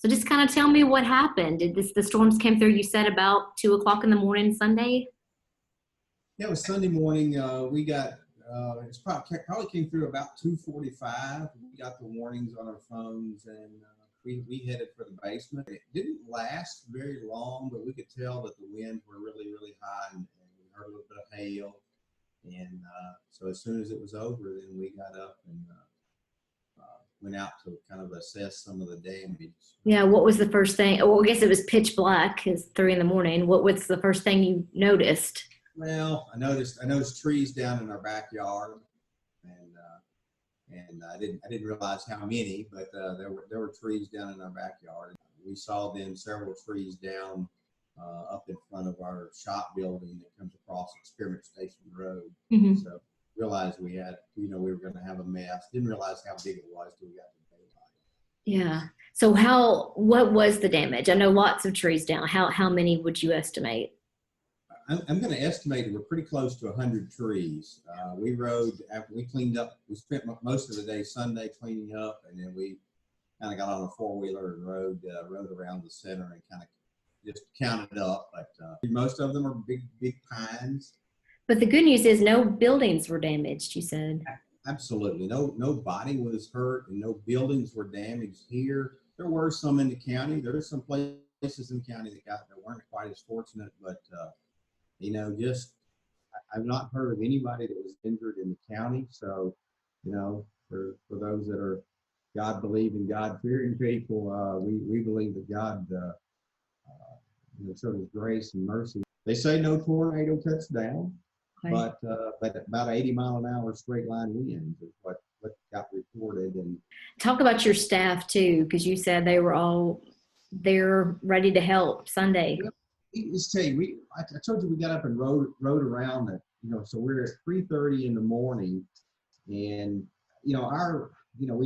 So just kind of tell me what happened. The storms came through, you said about 2 o'clock in the morning Sunday? Yeah, it was Sunday morning. We got it's probably came through about 2:45. We got the warnings on our phones, and we headed for the basement. It didn't last very long, but we could tell that the winds were really, really high, and we heard a little bit of hail. And so as soon as it was over, then we got up and went out to kind of assess some of the damage. Yeah, what was the first thing? Well, I guess it was pitch black. It's 3 in the morning. What's the first thing you noticed? Well, I noticed trees down in our backyard, and I didn't realize how many, but there were trees down in our backyard. We saw then several trees down up in front of our shop building that comes across Experiment Station Road. Mm-hmm. So realized we were going to have a mess. Didn't realize how big it was till we got to daylight. Yeah. So what was the damage? I know lots of trees down. How many would you estimate? I'm going to estimate that we're pretty close to 100 trees. We rode after we cleaned up. We spent most of the day Sunday cleaning up, and then we kind of got on a four-wheeler and rode around the center and kind of just counted up. But most of them are big pines. But the good news is no buildings were damaged, you said. Absolutely. Nobody was hurt and no buildings were damaged here. There were some in the county. There are some places in the county that weren't quite as fortunate, but I've not heard of anybody that was injured in the county. So, for those that are God-believing, God-fearing people, we believe that God showed His grace and mercy. They say no tornado cuts down, right. But about 80-mile-an-hour straight line winds is what got reported. And talk about your staff too, because you said they were all there ready to help Sunday. Yeah. Let's tell you, I told you we got up and rode around it, so we're at 3:30 in the morning, and we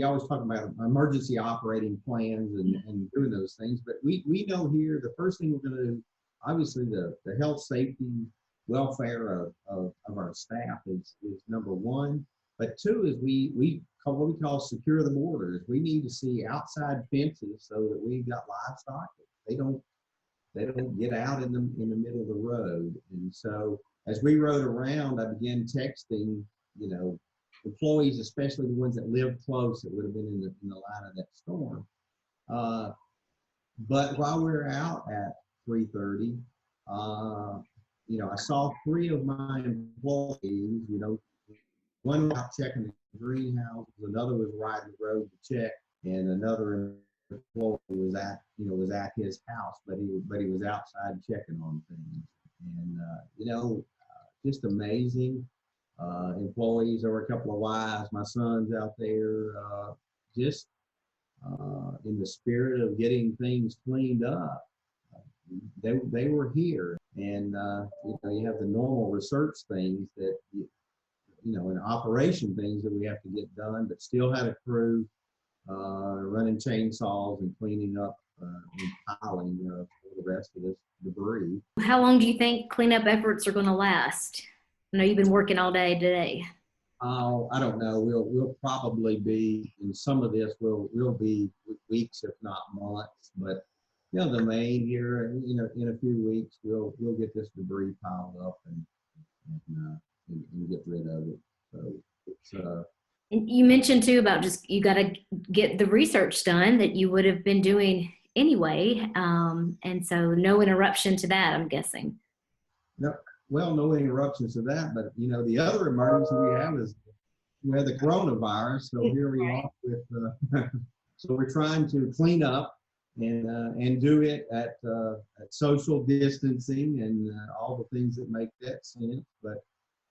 always talk about emergency operating plans and doing those things, but we know here the first thing we're going to do, obviously the health, safety, welfare of our staff is number one, but two is we call what we call secure the borders. We need to see outside fences so that we've got livestock. They don't get out in the middle of the road. And so as we rode around, I began texting, employees, especially the ones that lived close that would have been in the line of that storm. But while we were out at 3:30, I saw three of my employees, one was out checking the greenhouse, another was riding the road to check, and another employee was at his house, but he was outside checking on things. And just amazing employees. There were a couple of wives, my son's out there, just in the spirit of getting things cleaned up. They were here, and you have the normal research things that and operation things that we have to get done, but still had a crew running chainsaws and cleaning up and piling the rest of this debris. How long do you think cleanup efforts are going to last? I know you've been working all day today. Oh, I don't know. We'll probably be in some of this. We'll be weeks, if not months. But the main here, in a few weeks, we'll get this debris piled up and get rid of it. So it's And you mentioned too about just you got to get the research done that you would have been doing anyway, and so no interruption to that, I'm guessing. No interruptions to that, but the other emergency we have is we have the coronavirus. So here we are with so we're trying to clean up and do it at social distancing and all the things that make that sense, but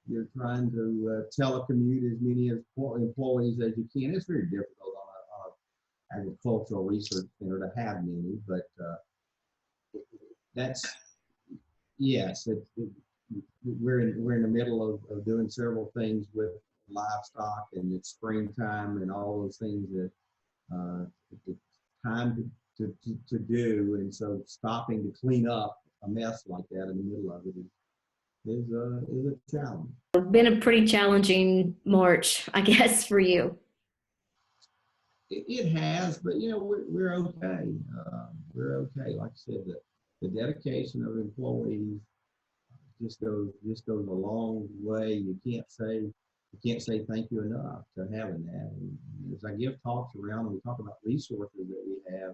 you're trying to telecommute as many employees as you can. It's very difficult on an agricultural research center to have many, but we're in the middle of doing several things with livestock, and it's springtime and all those things that it's time to do, and so stopping to clean up a mess like that in the middle of it is a challenge. It's been a pretty challenging March, I guess, for you. It has, but you know, we're okay. We're okay. Like I said, the dedication of employees just goes a long way. You can't say thank you enough to having that. And as I give talks around and we talk about resources that we have,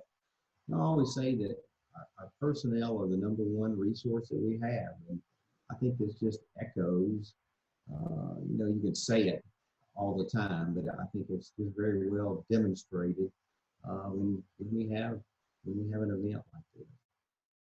I always say that our personnel are the number one resource that we have. And I think this just echoes, you can say it all the time, but I think it's just very well demonstrated when we have an event like this.